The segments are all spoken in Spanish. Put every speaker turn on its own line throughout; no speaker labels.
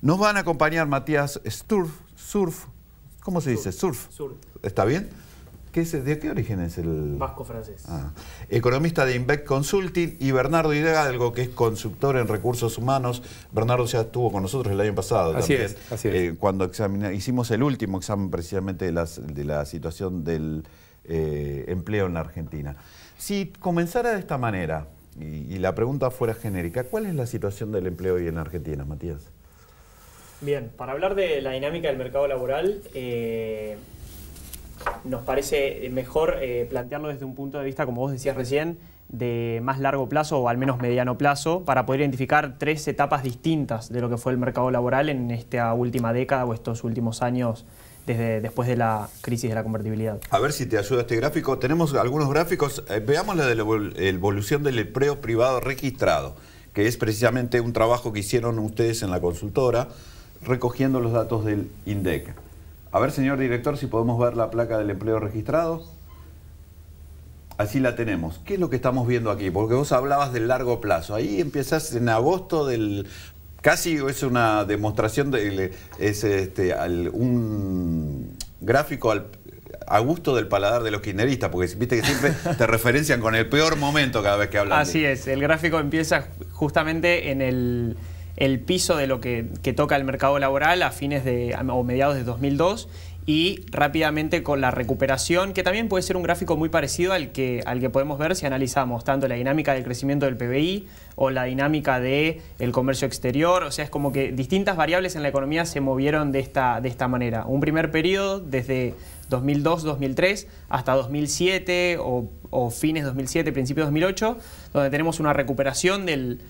Nos van a acompañar Matías Surf. ¿Cómo se dice? Surf. ¿Está bien? ¿De qué origen es el...?
Vasco-francés.
Economista de Invec Consulting, y Bernardo Hidalgo, que es consultor en recursos humanos. Bernardo ya estuvo con nosotros el año pasado.
Así
también,
es.
Cuando hicimos el último examen precisamente de la situación del empleo en la Argentina. Si comenzara de esta manera, y la pregunta fuera genérica, ¿cuál es la situación del empleo hoy en la Argentina, Matías?
Bien, para hablar de la dinámica del mercado laboral, nos parece mejor plantearlo desde un punto de vista, como vos decías recién, de más largo plazo o al menos mediano plazo, para poder identificar tres etapas distintas de lo que fue el mercado laboral en esta última década o estos últimos años después de la crisis de la convertibilidad.
A ver si te ayuda este gráfico. Tenemos algunos gráficos. Veamos la de la evolución del empleo privado registrado, que es precisamente un trabajo que hicieron ustedes en la consultora, recogiendo los datos del INDEC. A ver, señor director, si podemos ver la placa del empleo registrado. Así la tenemos. ¿Qué es lo que estamos viendo aquí? Porque vos hablabas del largo plazo. Ahí empiezas en agosto del... Casi es una demostración, un gráfico a gusto del paladar de los kirchneristas, porque viste que siempre te referencian con el peor momento cada vez que hablan.
Así es, el gráfico empieza justamente en el piso de lo que toca el mercado laboral a fines o mediados de 2002, y rápidamente con la recuperación, que también puede ser un gráfico muy parecido al que podemos ver si analizamos tanto la dinámica del crecimiento del PBI o la dinámica del comercio exterior. O sea, es como que distintas variables en la economía se movieron de esta manera. Un primer periodo desde 2002-2003 hasta 2007 o fines 2007, principios 2008, donde tenemos una recuperación del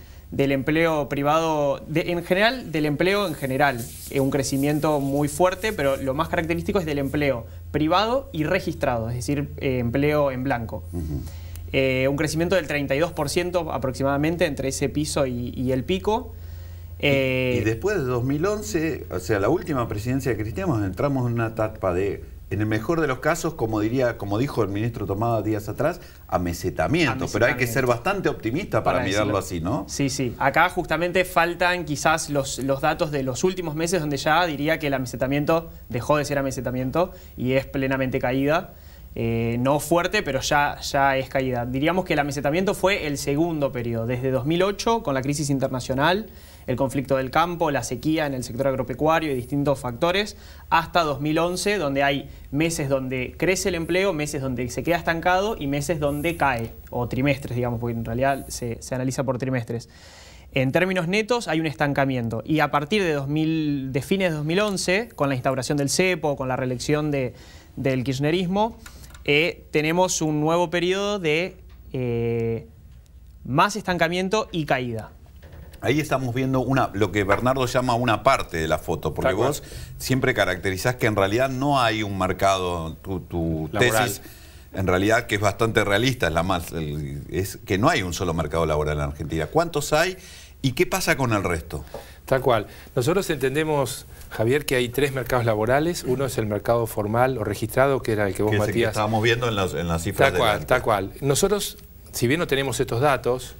empleo privado, en general, del empleo en general, un crecimiento muy fuerte, pero lo más característico es del empleo privado y registrado, es decir, empleo en blanco. Un crecimiento del 32% aproximadamente entre ese piso y el pico.
Y después de 2011, o sea, la última presidencia de Cristina, entramos en una etapa de, en el mejor de los casos, como dijo el ministro Tomás días atrás, amesetamiento. Pero hay que ser bastante optimista para mirarlo así, ¿no?
Sí, sí. Acá justamente faltan quizás los datos de los últimos meses, donde ya diría que el amesetamiento dejó de ser amesetamiento y es plenamente caída. No fuerte, pero ya es caída. Diríamos que el amesetamiento fue el segundo periodo, desde 2008, con la crisis internacional, el conflicto del campo, la sequía en el sector agropecuario y distintos factores, hasta 2011, donde hay meses donde crece el empleo, meses donde se queda estancado y meses donde cae, o trimestres, digamos, porque en realidad se analiza por trimestres. En términos netos hay un estancamiento, y a partir de fines de 2011, con la instauración del cepo, con la reelección del kirchnerismo, tenemos un nuevo periodo de más estancamiento y caída.
Ahí estamos viendo lo que Bernardo llama una parte de la foto, porque vos siempre caracterizás que en realidad no hay un mercado, tu tesis en realidad que es bastante realista, es que no hay un solo mercado laboral en Argentina. ¿Cuántos hay y qué pasa con el resto?
Tal cual. Nosotros entendemos, Javier, que hay tres mercados laborales. Uno es el mercado formal o registrado, que era el que vos, Matías...
que estábamos viendo en las cifras.
Tal cual. Nosotros, si bien no tenemos estos datos,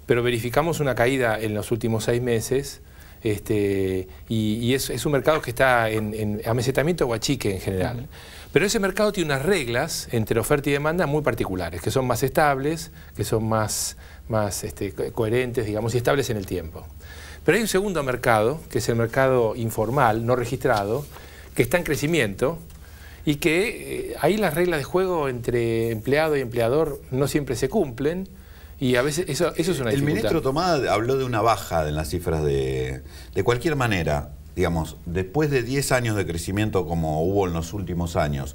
pero verificamos una caída en los últimos 6 meses, y es un mercado que está en amesetamiento o achique en general. Pero ese mercado tiene unas reglas entre oferta y demanda muy particulares, que son más estables, que son más coherentes, digamos, y estables en el tiempo. Pero hay un segundo mercado, que es el mercado informal, no registrado, que está en crecimiento y que ahí las reglas de juego entre empleado y empleador no siempre se cumplen. Y a veces eso es una dificultad.
El ministro Tomás habló de una baja en las cifras de cualquier manera, digamos, después de 10 años de crecimiento como hubo en los últimos años,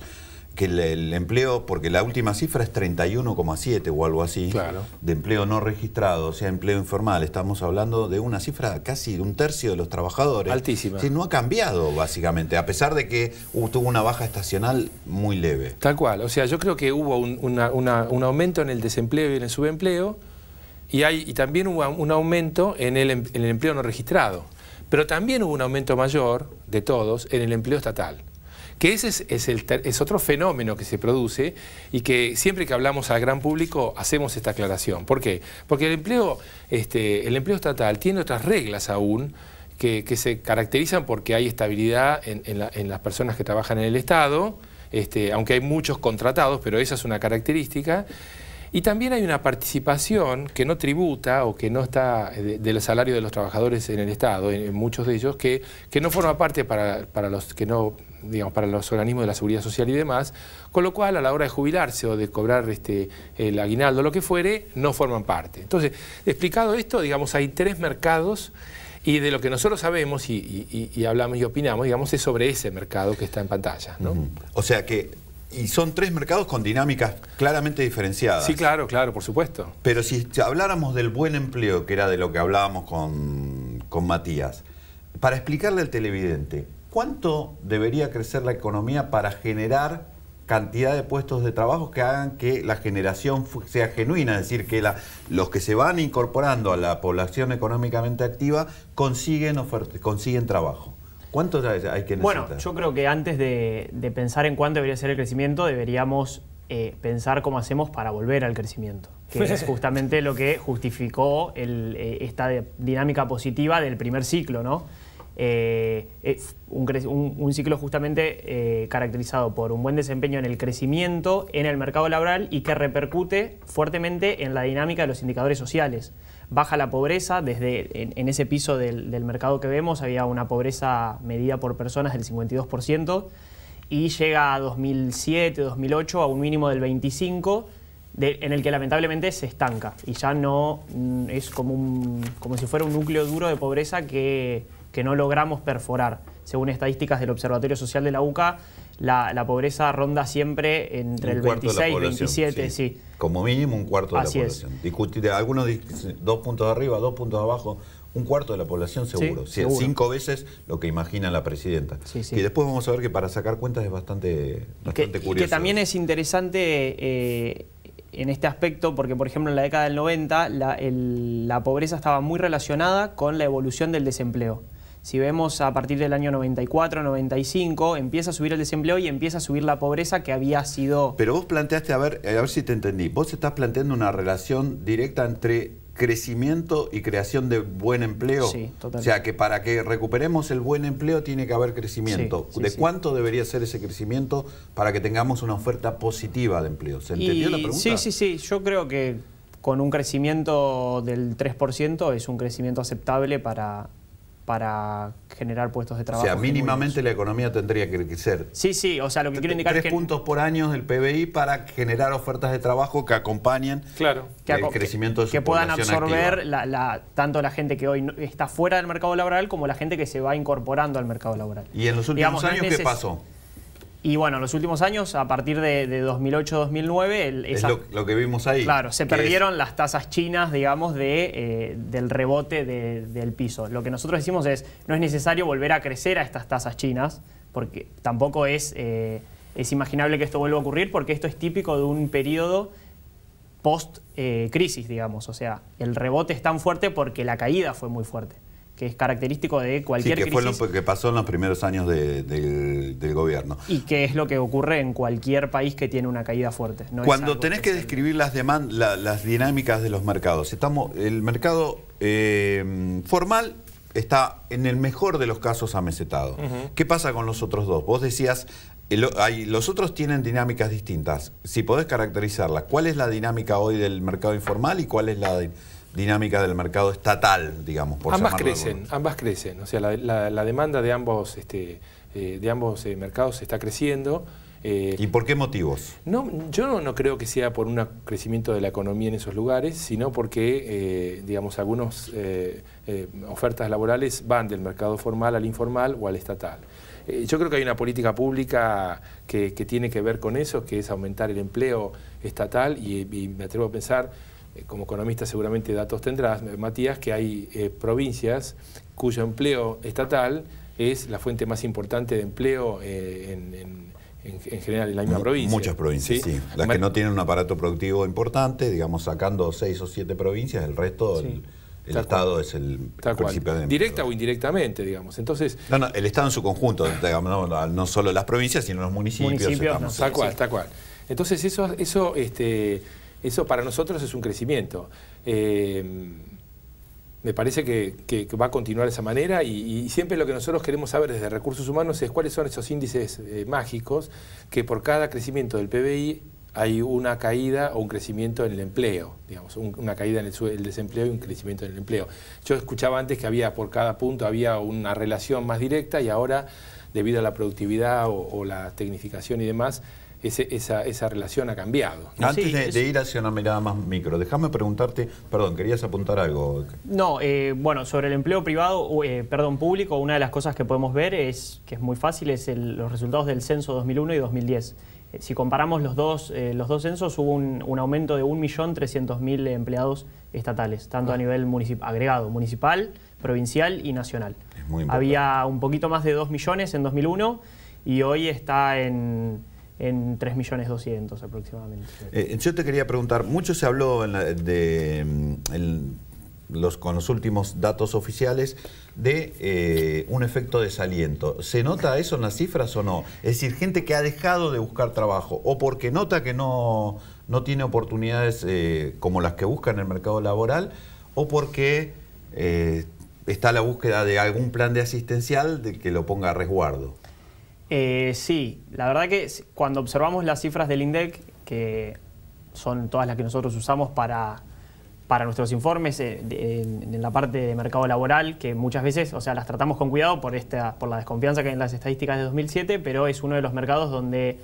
que el empleo, porque la última cifra es 31,7 o algo así, de empleo no registrado, o sea, empleo informal. Estamos hablando de una cifra casi de 1/3 de los trabajadores.
Altísima.
Sí, no ha cambiado, básicamente, a pesar de que tuvo una baja estacional muy leve.
Tal cual. O sea, yo creo que hubo un aumento en el desempleo y en el subempleo, y también hubo un aumento en el empleo no registrado. Pero también hubo un aumento mayor, de todos, en el empleo estatal. Que ese es otro fenómeno que se produce y que siempre que hablamos al gran público hacemos esta aclaración. ¿Por qué? Porque el empleo estatal tiene otras reglas aún que se caracterizan porque hay estabilidad en las personas que trabajan en el Estado, aunque hay muchos contratados, pero esa es una característica. Y también hay una participación que no tributa o que no está del salario de los trabajadores en el Estado, en muchos de ellos, que no forma parte para los que no, digamos, para los organismos de la Seguridad Social y demás, con lo cual a la hora de jubilarse o de cobrar el aguinaldo o lo que fuere, no forman parte. Entonces, explicado esto, digamos, hay 3 mercados y de lo que nosotros sabemos y hablamos y opinamos, digamos, es sobre ese mercado que está en pantalla, ¿no?
O sea que... Y son 3 mercados con dinámicas claramente diferenciadas.
Sí, claro, por supuesto.
Pero si habláramos del buen empleo, que era de lo que hablábamos con Matías, para explicarle al televidente, ¿cuánto debería crecer la economía para generar cantidad de puestos de trabajo que hagan que la generación sea genuina? Es decir, que los que se van incorporando a la población económicamente activa consiguen trabajo. ¿Cuánto hay que necesitar?
Bueno, yo creo que antes de pensar en cuánto debería ser el crecimiento, deberíamos pensar cómo hacemos para volver al crecimiento, que es justamente lo que justificó esta dinámica positiva del primer ciclo, ¿no? Es un ciclo justamente caracterizado por un buen desempeño en el crecimiento, en el mercado laboral y que repercute fuertemente en la dinámica de los indicadores sociales. Baja la pobreza, en ese piso del mercado que vemos había una pobreza medida por personas del 52% y llega a 2007, 2008 a un mínimo del 25%, en el que lamentablemente se estanca y ya no es como si fuera un núcleo duro de pobreza que no logramos perforar. Según estadísticas del Observatorio Social de la UCA, la pobreza ronda siempre entre el 26 y 27, sí.
Como mínimo un cuarto de la población. Algunos dicen 2 puntos arriba, 2 puntos abajo, un cuarto de la población seguro.
Sí, seguro.
5 veces lo que imagina la presidenta.
Sí, sí.
Y después vamos a ver que para sacar cuentas es bastante curioso.
Y que también es interesante en este aspecto porque, por ejemplo, en la década del 90 la pobreza estaba muy relacionada con la evolución del desempleo. Si vemos a partir del año 94, 95, empieza a subir el desempleo y empieza a subir la pobreza que había sido...
Pero vos planteaste, a ver si te entendí, vos estás planteando una relación directa entre crecimiento y creación de buen empleo.
Sí, totalmente.
O sea, que para que recuperemos el buen empleo tiene que haber crecimiento.
Sí,
¿De cuánto debería ser ese crecimiento para que tengamos una oferta positiva de empleo? ¿Se entendió la pregunta?
Sí. Yo creo que con un crecimiento del 3% es un crecimiento aceptable para generar puestos de trabajo.
O sea, mínimamente la economía tendría que crecer.
Sí, o sea, lo que quiero indicar es que...
3 puntos por año del PBI para generar ofertas de trabajo que acompañen el crecimiento de su
que puedan
población
absorber
activa.
tanto la gente que hoy está fuera del mercado laboral como la gente que se va incorporando al mercado laboral.
¿Y en los últimos años qué pasó?
Y bueno, en los últimos años, a partir de 2008-2009...
Es lo que vimos ahí.
Claro, se perdieron las tasas chinas, digamos, del rebote del piso. Lo que nosotros decimos es, no es necesario volver a crecer a estas tasas chinas, porque tampoco es imaginable que esto vuelva a ocurrir, porque esto es típico de un periodo post-crisis, digamos. O sea, el rebote es tan fuerte porque la caída fue muy fuerte, que es característico de cualquier crisis.
Sí, que fue lo que pasó en los primeros años del gobierno.
Y que es lo que ocurre en cualquier país que tiene una caída fuerte. No
Cuando tenés que describir las dinámicas de los mercados, el mercado formal está en el mejor de los casos amesetado. ¿Qué pasa con los otros dos? Vos decías, los otros tienen dinámicas distintas. Si podés caracterizarlas, ¿cuál es la dinámica hoy del mercado informal y cuál es la dinámica del mercado estatal, digamos, por
ambas crecen. O sea, la demanda de ambos mercados está creciendo.
¿Y por qué motivos?
Yo no creo que sea por un crecimiento de la economía en esos lugares, sino porque, digamos, algunas ofertas laborales van del mercado formal al informal o al estatal. Yo creo que hay una política pública que tiene que ver con eso, que es aumentar el empleo estatal y me atrevo a pensar, como economista seguramente datos tendrás, Matías, que hay provincias cuyo empleo estatal es la fuente más importante de empleo en general en la misma provincia.
Muchas provincias, sí. Las que no tienen un aparato productivo importante, digamos, sacando 6 o 7 provincias, el resto, el Estado es el principal de
directa o indirectamente, digamos. Entonces,
el Estado en su conjunto, digamos, no solo las provincias, sino los municipios.
Tal cual. Entonces eso para nosotros es un crecimiento. Me parece que va a continuar de esa manera y siempre lo que nosotros queremos saber desde Recursos Humanos es cuáles son esos índices mágicos que por cada crecimiento del PBI hay una caída o un crecimiento en el empleo, digamos, una caída en el desempleo y un crecimiento en el empleo. Yo escuchaba antes que había por cada punto había una relación más directa y ahora, debido a la productividad o la tecnificación y demás, esa relación ha cambiado.
Antes de ir hacia una mirada más micro, déjame preguntarte, perdón, querías apuntar algo.
No, bueno, sobre el empleo privado, público, una de las cosas que podemos ver es, que es muy fácil, es los resultados del censo 2001 y 2010. Si comparamos los dos censos, hubo un aumento de 1.300.000 empleados estatales, tanto a nivel agregado, municipal, provincial y nacional.
Es muy importante.
Había un poquito más de 2 millones en 2001 y hoy está en 3.200.000 aproximadamente.
Yo te quería preguntar, mucho se habló con los últimos datos oficiales de un efecto desaliento. ¿Se nota eso en las cifras o no? Es decir, gente que ha dejado de buscar trabajo o porque nota que no tiene oportunidades como las que busca en el mercado laboral o porque está a la búsqueda de algún plan de asistencial de que lo ponga a resguardo.
Sí, la verdad que cuando observamos las cifras del INDEC, que son todas las que nosotros usamos para nuestros informes en la parte de mercado laboral, que muchas veces, o sea, las tratamos con cuidado por la desconfianza que hay en las estadísticas de 2007, pero es uno de los mercados donde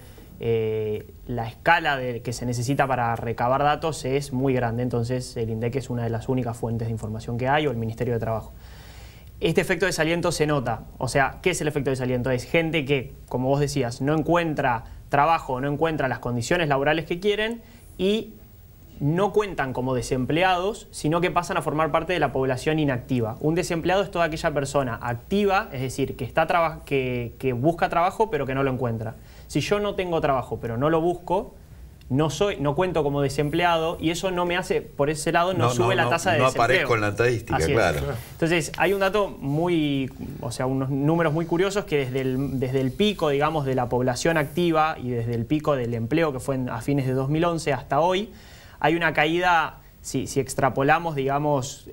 la escala que se necesita para recabar datos es muy grande, entonces el INDEC es una de las únicas fuentes de información que hay, o el Ministerio de Trabajo. Este efecto de desaliento se nota. O sea, ¿qué es el efecto de desaliento? Es gente que, como vos decías, no encuentra trabajo, no encuentra las condiciones laborales que quieren y no cuentan como desempleados, sino que pasan a formar parte de la población inactiva. Un desempleado es toda aquella persona activa, es decir, que busca trabajo pero que no lo encuentra. Si yo no tengo trabajo pero no lo busco, no cuento como desempleado y eso no me hace, por ese lado, no sube la tasa de desempleo. No
aparezco en la estadística, claro.
Entonces, hay un dato unos números muy curiosos que desde el pico, digamos, de la población activa y desde el pico del empleo que fue a fines de 2011 hasta hoy, hay una caída, si extrapolamos, digamos,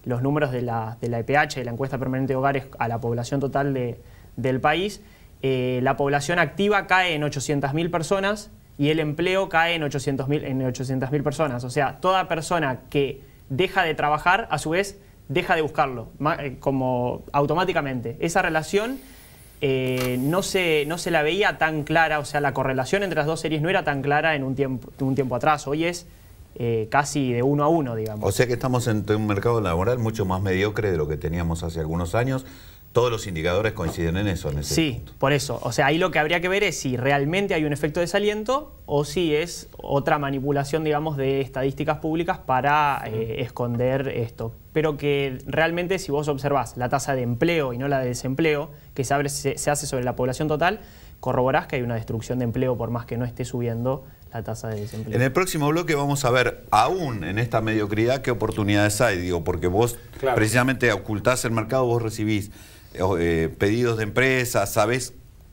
los números de la EPH, de la encuesta permanente de hogares, a la población total del país, la población activa cae en 800.000 personas, y el empleo cae en 800.000 personas. O sea, toda persona que deja de trabajar, a su vez, deja de buscarlo, como automáticamente. Esa relación no se la veía tan clara, o sea, la correlación entre las dos series no era tan clara en un tiempo atrás. Hoy es casi de 1 a 1, digamos.
O sea que estamos en un mercado laboral mucho más mediocre de lo que teníamos hace algunos años. Todos los indicadores coinciden en eso.
Sí, punto. Por eso. O sea, ahí lo que habría que ver es si realmente hay un efecto de desaliento o si es otra manipulación, digamos, de estadísticas públicas para esconder esto. Pero que realmente, si vos observás la tasa de empleo y no la de desempleo, que se hace sobre la población total, corroborás que hay una destrucción de empleo por más que no esté subiendo la tasa de desempleo.
En el próximo bloque vamos a ver, aún en esta mediocridad, qué oportunidades hay. Digo, porque vos precisamente ocultás el mercado, vos recibís pedidos de empresas,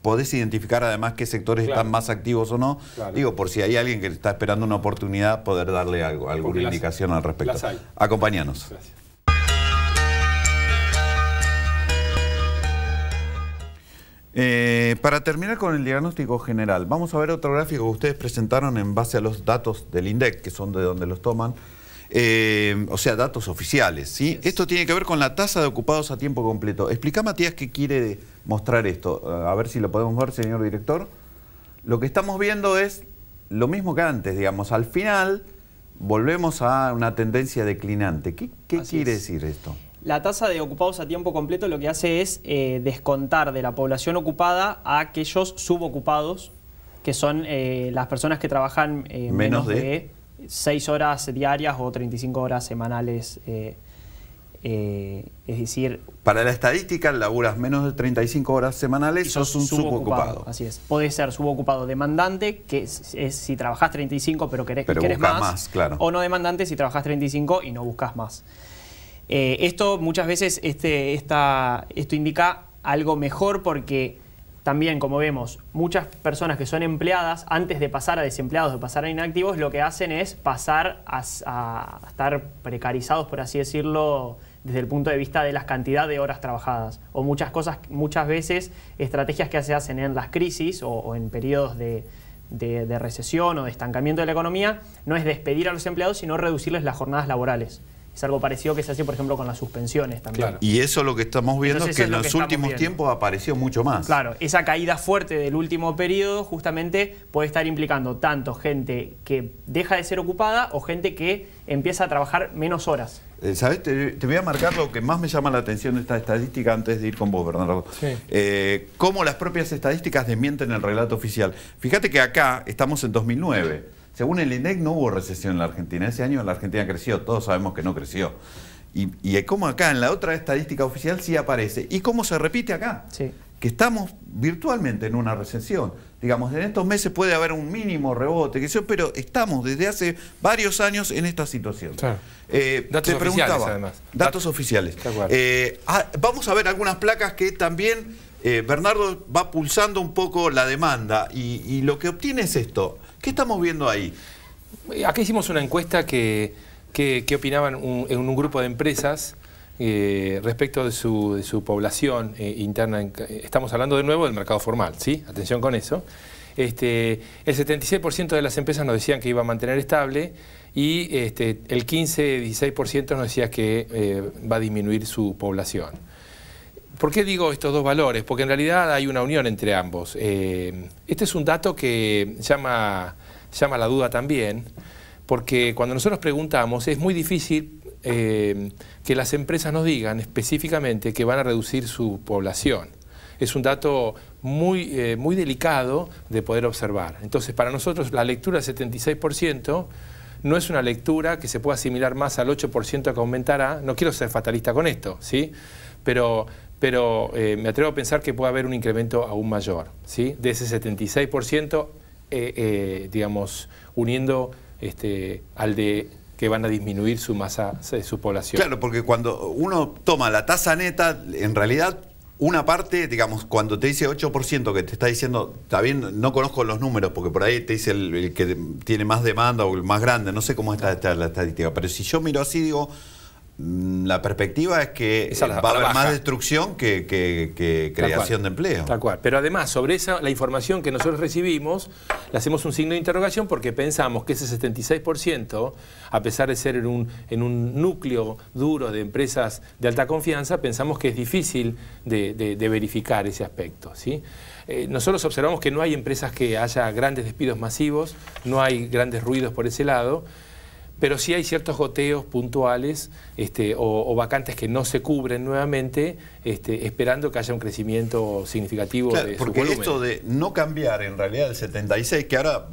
podés identificar además qué sectores están más activos o no. Digo, por si hay alguien que está esperando una oportunidad, poder darle alguna indicación al respecto. Acompáñanos. Gracias. Para terminar con el diagnóstico general, vamos a ver otro gráfico que ustedes presentaron en base a los datos del INDEC, que son de donde los toman. O sea, datos oficiales, ¿sí? Esto tiene que ver con la tasa de ocupados a tiempo completo. Explica, Matías, qué quiere mostrar esto. A ver si lo podemos ver, señor director. Lo que estamos viendo es lo mismo que antes, digamos. Al final volvemos a una tendencia declinante. ¿Qué quiere decir esto?
La tasa de ocupados a tiempo completo lo que hace es descontar de la población ocupada a aquellos subocupados, que son las personas que trabajan menos de 6 horas diarias o 35 horas semanales, es decir...
Para la estadística, laburas menos de 35 horas semanales y sos un subocupado.
Así es. Podés ser subocupado demandante, que es si trabajás 35 pero querés más,
claro.
O no demandante si trabajás 35 y no buscas más. Esto muchas veces, esto indica algo mejor porque... También, como vemos, muchas personas que son empleadas, antes de pasar a desempleados, de pasar a inactivos, lo que hacen es pasar a estar precarizados, por así decirlo, desde el punto de vista de la cantidad de horas trabajadas. O muchas veces, estrategias que se hacen en las crisis o en periodos de recesión o de estancamiento de la economía, no es despedir a los empleados, sino reducirles las jornadas laborales. Es algo parecido que se hace, por ejemplo, con las suspensiones también.
Claro. Y eso lo que estamos viendo es que en los últimos tiempos apareció mucho más.
Claro, esa caída fuerte del último periodo justamente puede estar implicando tanto gente que deja de ser ocupada o gente que empieza a trabajar menos horas.
¿Sabes? Te voy a marcar lo que más me llama la atención de esta estadística antes de ir con vos, Bernardo. Sí. Cómo las propias estadísticas desmienten el relato oficial. Fíjate que acá estamos en 2009. Según el INDEC no hubo recesión en la Argentina. Ese año la Argentina creció, todos sabemos que no creció. Y como acá en la otra estadística oficial sí aparece. ¿Y cómo se repite acá? Sí. Que estamos virtualmente en una recesión. Digamos, en estos meses puede haber un mínimo rebote, pero estamos desde hace varios años en esta situación. Claro.
Datos oficiales, además.
Datos oficiales. Vamos a ver algunas placas que también Bernardo va pulsando un poco la demanda y lo que obtiene es esto. ¿Qué estamos viendo ahí?
Acá hicimos una encuesta que opinaban en un grupo de empresas respecto de su población interna. Estamos hablando de nuevo del mercado formal, ¿sí? Atención con eso. El 76% de las empresas nos decían que iba a mantener estable y el 15-16% nos decía que va a disminuir su población. ¿Por qué digo estos dos valores? Porque en realidad hay una unión entre ambos. Este es un dato que llama la duda también, porque cuando nosotros preguntamos es muy difícil que las empresas nos digan específicamente que van a reducir su población. Es un dato muy delicado de poder observar. Entonces, para nosotros la lectura del 76% no es una lectura que se pueda asimilar más al 8% que aumentará. No quiero ser fatalista con esto, ¿sí? Pero me atrevo a pensar que puede haber un incremento aún mayor, ¿sí? De ese 76%, digamos, uniendo al de que van a disminuir su masa, su población.
Claro, porque cuando uno toma la tasa neta, en realidad una parte, digamos, cuando te dice 8% que te está diciendo, está bien, no conozco los números, porque por ahí te dice el que tiene más demanda o el más grande, no sé cómo está la estadística, pero si yo miro así, digo, la perspectiva es que va a haber más destrucción que creación de empleo.
Tal cual. Pero además, sobre la información que nosotros recibimos, le hacemos un signo de interrogación porque pensamos que ese 76%, a pesar de ser en un núcleo duro de empresas de alta confianza, pensamos que es difícil de verificar ese aspecto, ¿sí? Nosotros observamos que no hay empresas que haya grandes despidos masivos, no hay grandes ruidos por ese lado, pero sí hay ciertos goteos puntuales o vacantes que no se cubren nuevamente, esperando que haya un crecimiento significativo de su
porque
volumen.
Esto de no cambiar en realidad el 76, que ahora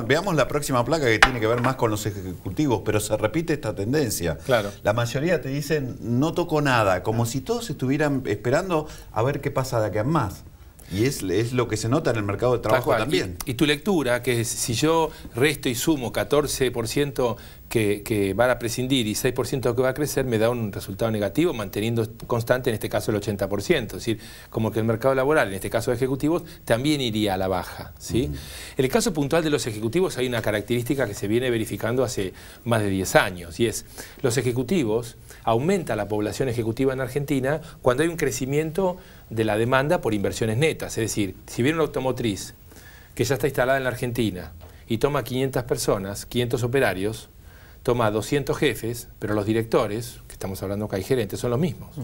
veamos la próxima placa que tiene que ver más con los ejecutivos, pero se repite esta tendencia.
Claro.
La mayoría te dicen no toco nada, como si todos estuvieran esperando a ver qué pasa de aquí a más. Y es lo que se nota en el mercado de trabajo también.
Y tu lectura, que es, si yo resto y sumo 14% que van a prescindir y 6% que va a crecer, me da un resultado negativo, manteniendo constante en este caso el 80%. Es decir, como que el mercado laboral, en este caso de ejecutivos, también iría a la baja, ¿sí? En el caso puntual de los ejecutivos hay una característica que se viene verificando hace más de 10 años, y es, los ejecutivos, aumenta la población ejecutiva en Argentina cuando hay un crecimiento de la demanda por inversiones netas. Es decir, si viene una automotriz que ya está instalada en la Argentina y toma 500 personas, 500 operarios, toma 200 jefes, pero los directores, que estamos hablando que hay gerentes, son los mismos.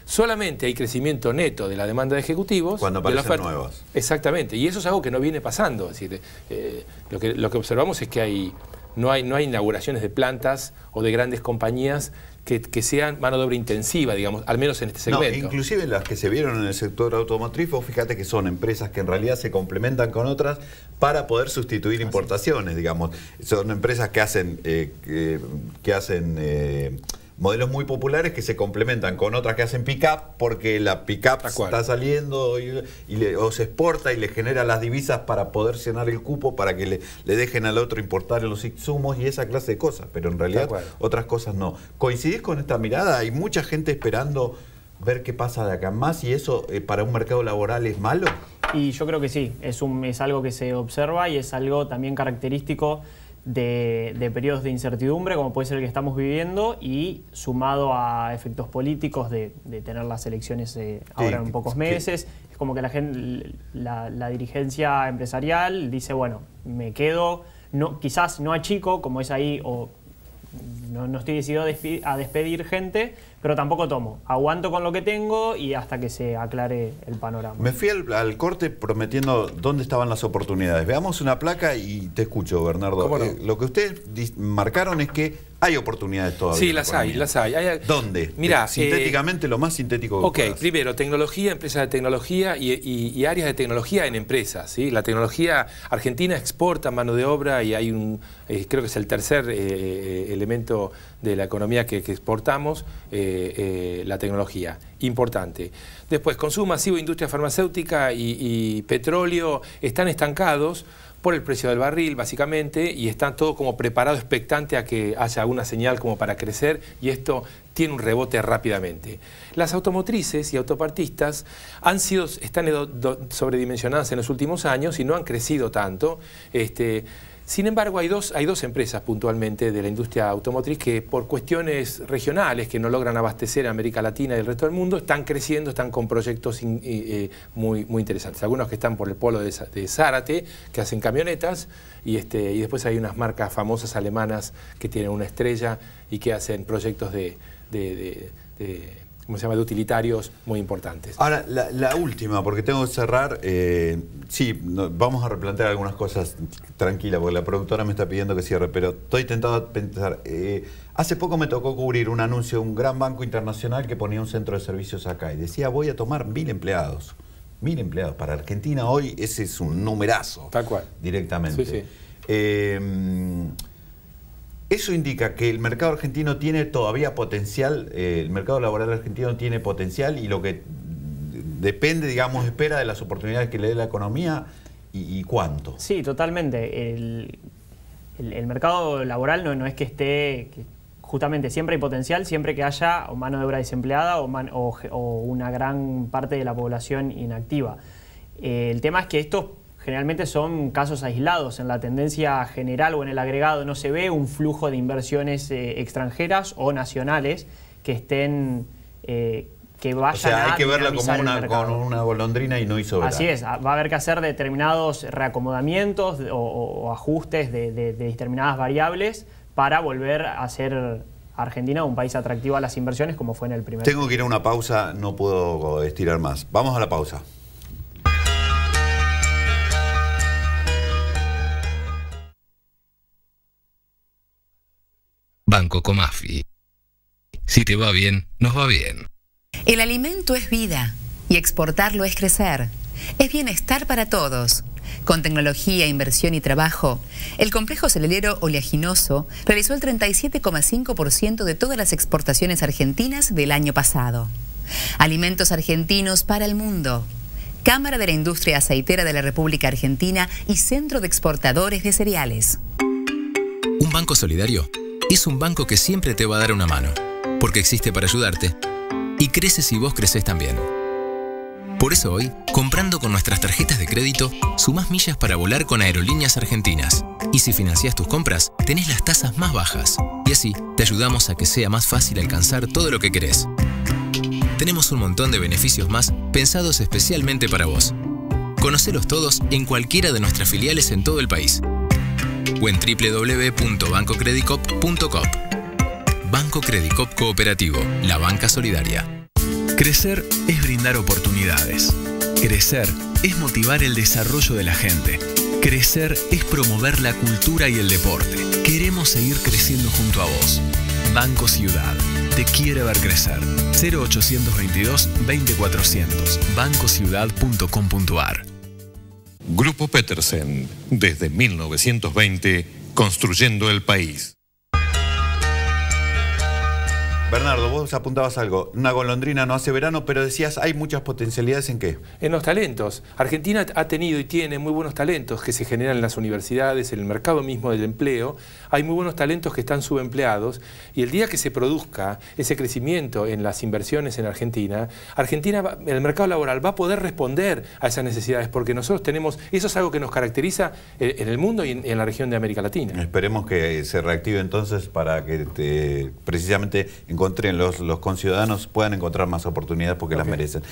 Solamente hay crecimiento neto de la demanda de ejecutivos.
Cuando aparecen nuevos.
Exactamente, y eso es algo que no viene pasando. Es decir, lo que observamos es que no hay inauguraciones de plantas o de grandes compañías que sean mano de obra intensiva, digamos, al menos en este segmento.
No, inclusive las que se vieron en el sector automotriz, fíjate que son empresas que en realidad se complementan con otras para poder sustituir importaciones, digamos. Son empresas que hacen modelos muy populares que se complementan con otras que hacen pick-up porque la pick-up está saliendo o se exporta y le genera las divisas para poder llenar el cupo para que le dejen al otro importar los insumos y esa clase de cosas, pero en realidad otras cosas no. ¿Coincidís con esta mirada? Hay mucha gente esperando ver qué pasa de acá en más y eso para un mercado laboral es malo.
Y yo creo que sí, es algo que se observa y es algo también característico de periodos de incertidumbre, como puede ser el que estamos viviendo, y sumado a efectos políticos de tener las elecciones ahora en pocos meses, es como que la gente, la dirigencia empresarial dice, bueno, me quedo, quizás no achico, como es ahí, o no estoy decidido a despedir gente, pero tampoco tomo. Aguanto con lo que tengo y hasta que se aclare el panorama.
Me fui al corte prometiendo dónde estaban las oportunidades. Veamos una placa y te escucho, Bernardo.
¿Cómo no?
Lo que ustedes marcaron es que hay oportunidades todavía.
Sí, las hay.
¿Dónde?
Mirá,
sintéticamente, lo más sintético que puedas.
Primero, tecnología, empresas de tecnología y áreas de tecnología en empresas, ¿sí? La tecnología argentina exporta mano de obra y hay creo que es el tercer elemento de la economía que exportamos, la tecnología. Importante. Después, consumo masivo, industria farmacéutica y petróleo están estancados por el precio del barril, básicamente, y están todo como preparado, expectante a que haya alguna señal como para crecer, y esto tiene un rebote rápidamente. Las automotrices y autopartistas están sobredimensionadas en los últimos años y no han crecido tanto. Sin embargo, hay dos empresas puntualmente de la industria automotriz que por cuestiones regionales que no logran abastecer a América Latina y el resto del mundo, están creciendo, están con proyectos muy interesantes. Algunos que están por el polo de Zárate, que hacen camionetas, y después hay unas marcas famosas alemanas que tienen una estrella y que hacen proyectos ¿cómo se llama?, de utilitarios muy importantes.
Ahora, la última, porque tengo que cerrar. Vamos a replantear algunas cosas, tranquila, porque la productora me está pidiendo que cierre, pero estoy tentado a pensar. Hace poco me tocó cubrir un anuncio de un gran banco internacional que ponía un centro de servicios acá y decía, voy a tomar 1000 empleados. 1000 empleados. Para Argentina hoy ese es un numerazo.
Tal cual.
Directamente.
Sí.
Eso indica que el mercado argentino tiene todavía potencial, el mercado laboral argentino tiene potencial, y lo que depende, digamos, espera de las oportunidades que le dé la economía y cuánto.
Sí, totalmente. El mercado laboral no es que esté... Justamente siempre hay potencial, siempre que haya mano de obra desempleada o una gran parte de la población inactiva. El tema es que estos generalmente son casos aislados. En la tendencia general o en el agregado no se ve un flujo de inversiones extranjeras o nacionales que estén... que vayan
o sea, hay que verla como
con
una golondrina y no hizo verano.
Así es, va a haber que hacer determinados reacomodamientos o ajustes de determinadas variables para volver a hacer Argentina un país atractivo a las inversiones como fue en el primer.
Tengo que ir a una pausa, no puedo estirar más. Vamos a la pausa.
Banco Comafi. Si te va bien, nos va bien.
El alimento es vida y exportarlo es crecer. Es bienestar para todos. Con tecnología, inversión y trabajo, el complejo cerealero oleaginoso realizó el 37,5% de todas las exportaciones argentinas del año pasado. Alimentos argentinos para el mundo. Cámara de la Industria Aceitera de la República Argentina y Centro de Exportadores de Cereales.
Un banco solidario es un banco que siempre te va a dar una mano, porque existe para ayudarte y crece si vos creces también. Por eso hoy, comprando con nuestras tarjetas de crédito, sumás millas para volar con Aerolíneas Argentinas. Y si financiás tus compras, tenés las tasas más bajas. Y así, te ayudamos a que sea más fácil alcanzar todo lo que querés. Tenemos un montón de beneficios más pensados especialmente para vos. Conocelos todos en cualquiera de nuestras filiales en todo el país. O en www.bancocredicop.coop. Banco Credicop Cooperativo, la banca solidaria.
Crecer es brindar oportunidades. Crecer es motivar el desarrollo de la gente. Crecer es promover la cultura y el deporte. Queremos seguir creciendo junto a vos. Banco Ciudad. Te quiere ver crecer. 0822 20400. bancociudad.com.ar.
Grupo Petersen. Desde 1920, construyendo el país.
Bernardo, vos apuntabas algo. Una golondrina no hace verano, pero decías, hay muchas potencialidades ¿en qué?
En los talentos. Argentina ha tenido y tiene muy buenos talentos que se generan en las universidades, en el mercado mismo del empleo. Hay muy buenos talentos que están subempleados y el día que se produzca ese crecimiento en las inversiones en Argentina, el mercado laboral va a poder responder a esas necesidades porque nosotros tenemos, eso es algo que nos caracteriza en el mundo y en la región de América Latina.
Esperemos que se reactive entonces para que precisamente encuentren los conciudadanos puedan encontrar más oportunidades porque las merecen.